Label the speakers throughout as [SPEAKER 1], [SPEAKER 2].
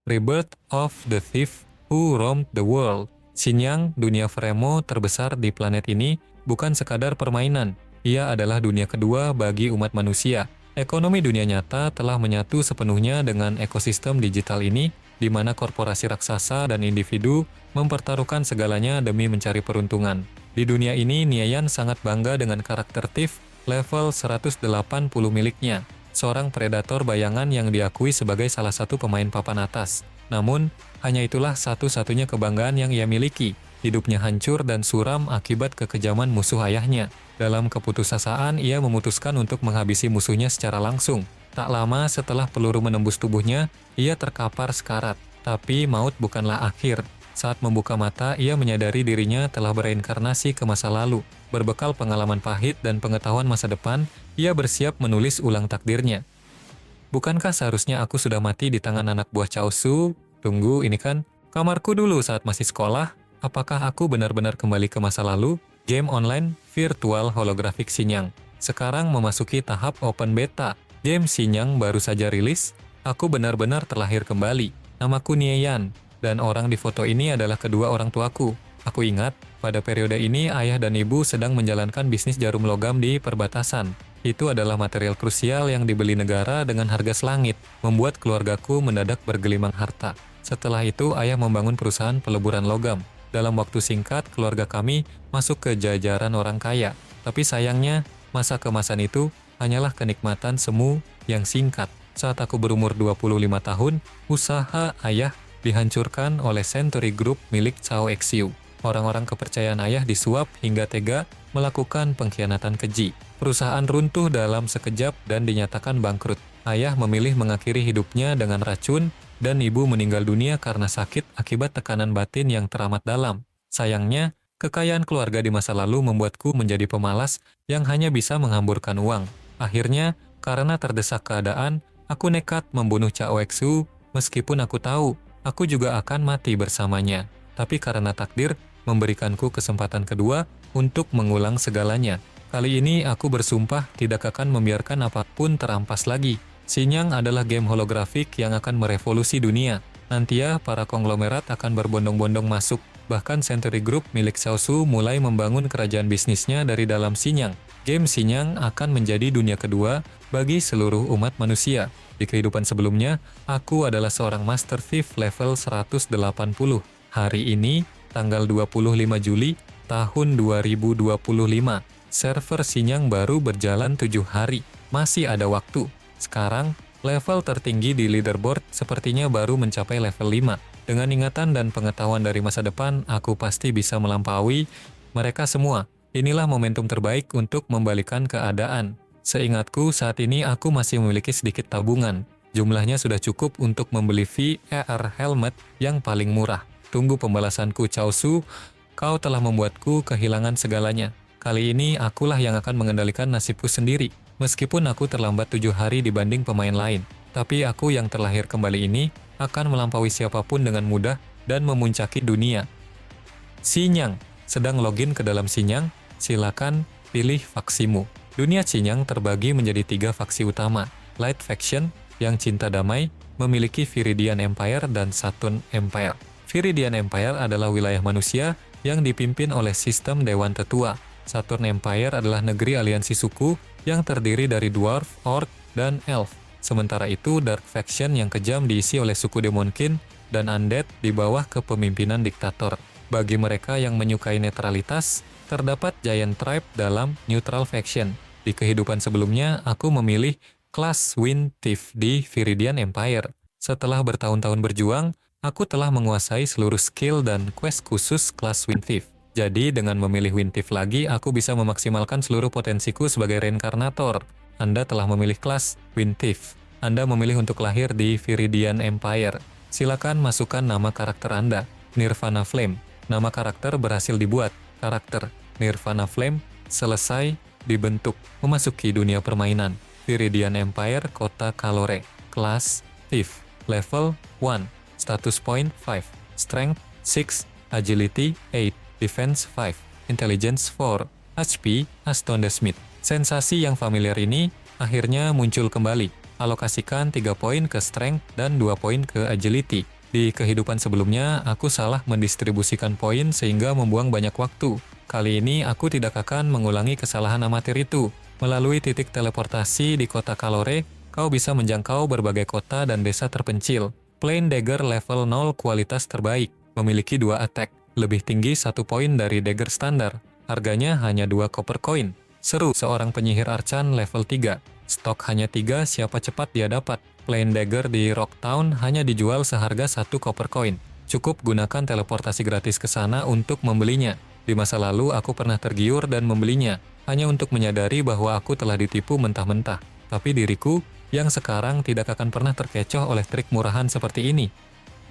[SPEAKER 1] Rebirth of the Thief Who Roamed the World. Xinjiang, dunia Vremo terbesar di planet ini, bukan sekadar permainan. Ia adalah dunia kedua bagi umat manusia. Ekonomi dunia nyata telah menyatu sepenuhnya dengan ekosistem digital ini, di mana korporasi raksasa dan individu mempertaruhkan segalanya demi mencari peruntungan. Di dunia ini, Niayan sangat bangga dengan karakter Thief level 180 miliknya, seorang predator bayangan yang diakui sebagai salah satu pemain papan atas. Namun, hanya itulah satu-satunya kebanggaan yang ia miliki. Hidupnya hancur dan suram akibat kekejaman musuh ayahnya. Dalam keputusasaan, ia memutuskan untuk menghabisi musuhnya secara langsung. Tak lama setelah peluru menembus tubuhnya, ia terkapar sekarat. Tapi maut bukanlah akhir. Saat membuka mata, ia menyadari dirinya telah bereinkarnasi ke masa lalu. Berbekal pengalaman pahit dan pengetahuan masa depan, ia bersiap menulis ulang takdirnya. Bukankah seharusnya aku sudah mati di tangan anak buah Cao Su? Tunggu, ini kan kamarku dulu saat masih sekolah. Apakah aku benar-benar kembali ke masa lalu? Game online virtual holographic Xinjiang sekarang memasuki tahap open beta. Game Xinjiang baru saja rilis. Aku benar-benar terlahir kembali. Namaku Niayan, dan orang di foto ini adalah kedua orang tuaku. Aku ingat, pada periode ini ayah dan ibu sedang menjalankan bisnis jarum logam di perbatasan. Itu adalah material krusial yang dibeli negara dengan harga selangit, membuat keluargaku mendadak bergelimang harta. Setelah itu, ayah membangun perusahaan peleburan logam. Dalam waktu singkat, keluarga kami masuk ke jajaran orang kaya. Tapi sayangnya, masa keemasan itu hanyalah kenikmatan semu yang singkat. Saat aku berumur 25 tahun, usaha ayah dihancurkan oleh Century Group milik Cao Xiu. Orang-orang kepercayaan ayah disuap hingga tega melakukan pengkhianatan keji. Perusahaan runtuh dalam sekejap dan dinyatakan bangkrut. Ayah memilih mengakhiri hidupnya dengan racun, dan ibu meninggal dunia karena sakit akibat tekanan batin yang teramat dalam. Sayangnya, kekayaan keluarga di masa lalu membuatku menjadi pemalas yang hanya bisa menghamburkan uang. Akhirnya, karena terdesak keadaan, aku nekat membunuh Cao Xiu, meskipun aku tahu aku juga akan mati bersamanya. Tapi karena takdir memberikanku kesempatan kedua untuk mengulang segalanya. Kali ini aku bersumpah tidak akan membiarkan apapun terampas lagi. Xinjiang adalah game holografik yang akan merevolusi dunia. Nantinya para konglomerat akan berbondong-bondong masuk. Bahkan Century Group milik Cao Su mulai membangun kerajaan bisnisnya dari dalam Xinjiang. Game Xinjiang akan menjadi dunia kedua bagi seluruh umat manusia. Di kehidupan sebelumnya, aku adalah seorang Master Thief level 180. Hari ini, tanggal 25 Juli tahun 2025, server Xinjiang baru berjalan 7 hari. Masih ada waktu. Sekarang, level tertinggi di leaderboard sepertinya baru mencapai level 5. Dengan ingatan dan pengetahuan dari masa depan, aku pasti bisa melampaui mereka semua. Inilah momentum terbaik untuk membalikan keadaan. Seingatku, saat ini aku masih memiliki sedikit tabungan. Jumlahnya sudah cukup untuk membeli VR helmet yang paling murah. Tunggu pembalasanku, Cao Su. Kau telah membuatku kehilangan segalanya. Kali ini akulah yang akan mengendalikan nasibku sendiri. Meskipun aku terlambat 7 hari dibanding pemain lain, tapi aku yang terlahir kembali ini akan melampaui siapapun dengan mudah dan memuncaki dunia. Xinjiang, sedang login ke dalam Xinjiang, silakan pilih faksimu. Dunia Xinjiang terbagi menjadi 3 faksi utama. Light Faction, yang cinta damai, memiliki Viridian Empire dan Saturn Empire. Viridian Empire adalah wilayah manusia yang dipimpin oleh sistem Dewan Tetua. Saturn Empire adalah negeri aliansi suku yang terdiri dari Dwarf, Orc, dan Elf. Sementara itu, Dark Faction yang kejam diisi oleh suku Demonkin dan Undead di bawah kepemimpinan diktator. Bagi mereka yang menyukai netralitas, terdapat Giant Tribe dalam Neutral Faction. Di kehidupan sebelumnya, aku memilih kelas Wind Thief di Viridian Empire. Setelah bertahun-tahun berjuang, aku telah menguasai seluruh skill dan quest khusus kelas Wind Thief. Jadi, dengan memilih Wind Thief lagi, aku bisa memaksimalkan seluruh potensiku sebagai reinkarnator. Anda telah memilih kelas Wind Thief. Anda memilih untuk lahir di Viridian Empire. Silakan masukkan nama karakter Anda. Nirvana Flame. Nama karakter berhasil dibuat. Karakter Nirvana Flame selesai dibentuk. Memasuki dunia permainan. Viridian Empire, kota Kalore. Kelas Thief. Level 1. Status point 5. Strength 6. Agility 8. Defense 5, Intelligence 4, HP, Astounded Smith. Sensasi yang familiar ini akhirnya muncul kembali. Alokasikan 3 poin ke Strength dan 2 poin ke Agility. Di kehidupan sebelumnya, aku salah mendistribusikan poin sehingga membuang banyak waktu. Kali ini aku tidak akan mengulangi kesalahan amatir itu. Melalui titik teleportasi di kota Kalore, kau bisa menjangkau berbagai kota dan desa terpencil. Plain Dagger level 0 kualitas terbaik, memiliki 2 attack, lebih tinggi 1 poin dari Dagger standar. Harganya hanya 2 copper coin. Seru, seorang penyihir arcan level 3. Stok hanya 3, siapa cepat dia dapat. Plain Dagger di Rocktown hanya dijual seharga 1 copper coin. Cukup gunakan teleportasi gratis ke sana untuk membelinya. Di masa lalu aku pernah tergiur dan membelinya, hanya untuk menyadari bahwa aku telah ditipu mentah-mentah. Tapi diriku, yang sekarang tidak akan pernah terkecoh oleh trik murahan seperti ini.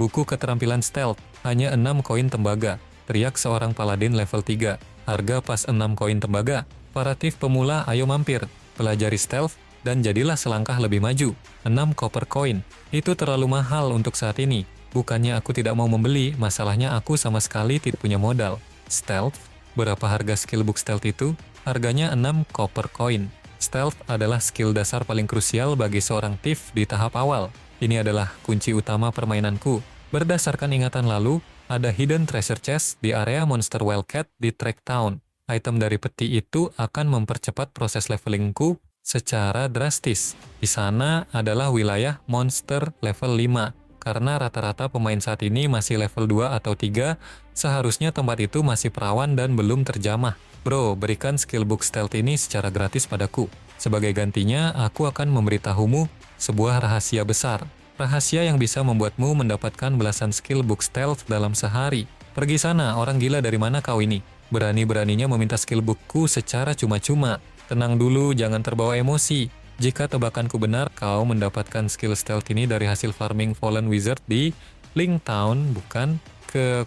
[SPEAKER 1] Buku keterampilan stealth, hanya 6 koin tembaga. Teriak seorang paladin level 3. Harga pas 6 koin tembaga. Para thief pemula ayo mampir, pelajari stealth, dan jadilah selangkah lebih maju. 6 copper coin. Itu terlalu mahal untuk saat ini. Bukannya aku tidak mau membeli, masalahnya aku sama sekali tidak punya modal. Stealth? Berapa harga skill book stealth itu? Harganya 6 copper coin. Stealth adalah skill dasar paling krusial bagi seorang thief di tahap awal. Ini adalah kunci utama permainanku. Berdasarkan ingatan lalu, ada hidden treasure chest di area Monster Wildcat di Track Town. Item dari peti itu akan mempercepat proses levelingku secara drastis. Di sana adalah wilayah monster level 5. Karena rata-rata pemain saat ini masih level 2 atau 3, seharusnya tempat itu masih perawan dan belum terjamah. Bro, berikan skill book stealth ini secara gratis padaku. Sebagai gantinya, aku akan memberitahumu sebuah rahasia besar. Rahasia yang bisa membuatmu mendapatkan belasan skill book stealth dalam sehari. Pergi sana, orang gila dari mana kau ini? Berani-beraninya meminta skill bookku secara cuma-cuma. Tenang dulu, jangan terbawa emosi. Jika tebakanku benar, kau mendapatkan skill stealth ini dari hasil farming Fallen Wizard di Link Town, bukan?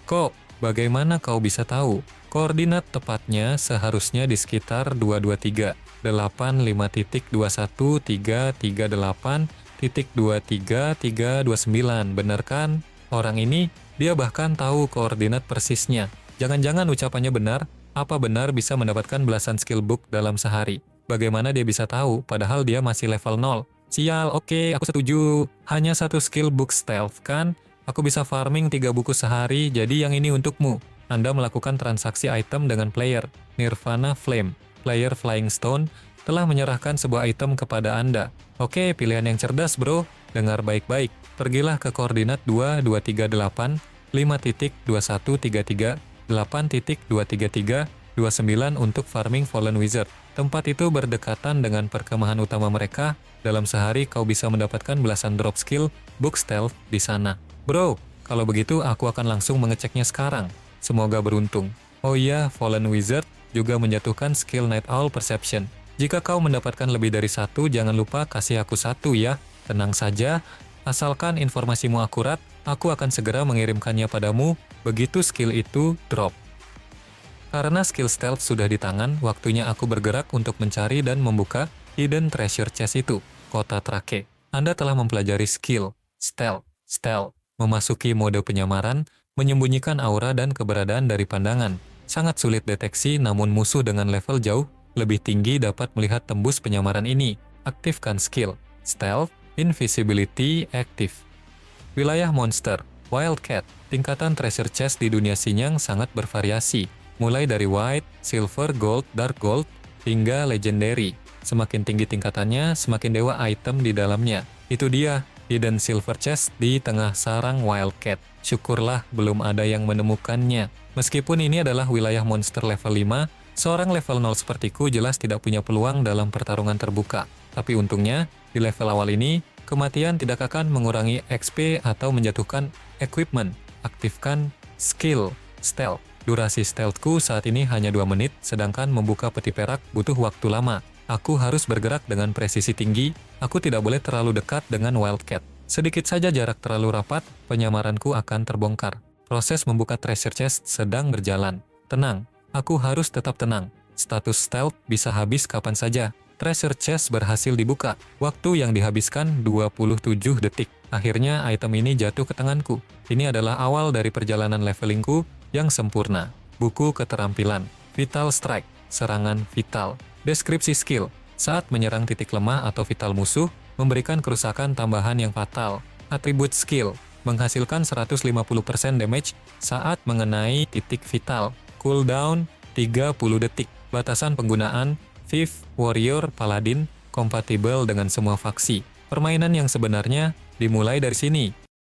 [SPEAKER 1] Kok, bagaimana kau bisa tahu? Koordinat tepatnya seharusnya di sekitar 223, 85.338.23329, benar kan? Orang ini, dia bahkan tahu koordinat persisnya. Jangan-jangan ucapannya benar? Apa benar bisa mendapatkan belasan skill book dalam sehari? Bagaimana dia bisa tahu, padahal dia masih level 0? Sial, oke, aku setuju. Hanya 1 skill book stealth, kan? Aku bisa farming 3 buku sehari, jadi yang ini untukmu. Anda melakukan transaksi item dengan player. Nirvana Flame, player Flying Stone, telah menyerahkan sebuah item kepada Anda. Oke, pilihan yang cerdas, bro. Dengar baik-baik. Pergilah ke koordinat 2238, 5.2133, 8.23329 untuk farming Fallen Wizard. Tempat itu berdekatan dengan perkemahan utama mereka. Dalam sehari kau bisa mendapatkan belasan drop skill book stealth di sana. Bro, kalau begitu aku akan langsung mengeceknya sekarang. Semoga beruntung. Oh iya, Fallen Wizard juga menjatuhkan skill Night Owl Perception. Jika kau mendapatkan lebih dari 1, jangan lupa kasih aku 1 ya. Tenang saja, asalkan informasimu akurat, aku akan segera mengirimkannya padamu begitu skill itu drop. Karena skill stealth sudah di tangan, waktunya aku bergerak untuk mencari dan membuka hidden treasure chest itu. Kota Trake. Anda telah mempelajari skill stealth, memasuki mode penyamaran, menyembunyikan aura dan keberadaan dari pandangan. Sangat sulit deteksi, namun musuh dengan level jauh lebih tinggi dapat melihat tembus penyamaran ini. Aktifkan skill stealth, invisibility active. Wilayah monster, Wildcat. Tingkatan treasure chest di dunia Sinyang sangat bervariasi, mulai dari white, silver, gold, dark gold, hingga legendary. Semakin tinggi tingkatannya, semakin dewa item di dalamnya. Itu dia, hidden silver chest di tengah sarang Wildcat. Syukurlah belum ada yang menemukannya. Meskipun ini adalah wilayah monster level 5, seorang level 0 sepertiku jelas tidak punya peluang dalam pertarungan terbuka. Tapi untungnya, di level awal ini, kematian tidak akan mengurangi XP atau menjatuhkan equipment. Aktifkan skill stealth. Durasi stealthku saat ini hanya 2 menit, sedangkan membuka peti perak butuh waktu lama. Aku harus bergerak dengan presisi tinggi, aku tidak boleh terlalu dekat dengan Wildcat. Sedikit saja jarak terlalu rapat, penyamaranku akan terbongkar. Proses membuka treasure chest sedang berjalan. Tenang, aku harus tetap tenang. Status stealth bisa habis kapan saja. Treasure chest berhasil dibuka. Waktu yang dihabiskan 27 detik. Akhirnya item ini jatuh ke tanganku. Ini adalah awal dari perjalanan levelingku yang sempurna. Buku keterampilan. Vital Strike. Serangan vital. Deskripsi skill. Saat menyerang titik lemah atau vital musuh, memberikan kerusakan tambahan yang fatal. Atribut skill. menghasilkan 150% damage saat mengenai titik vital. Cooldown 30 detik. Batasan penggunaan Thief, Warrior, Paladin kompatibel dengan semua faksi. Permainan yang sebenarnya dimulai dari sini.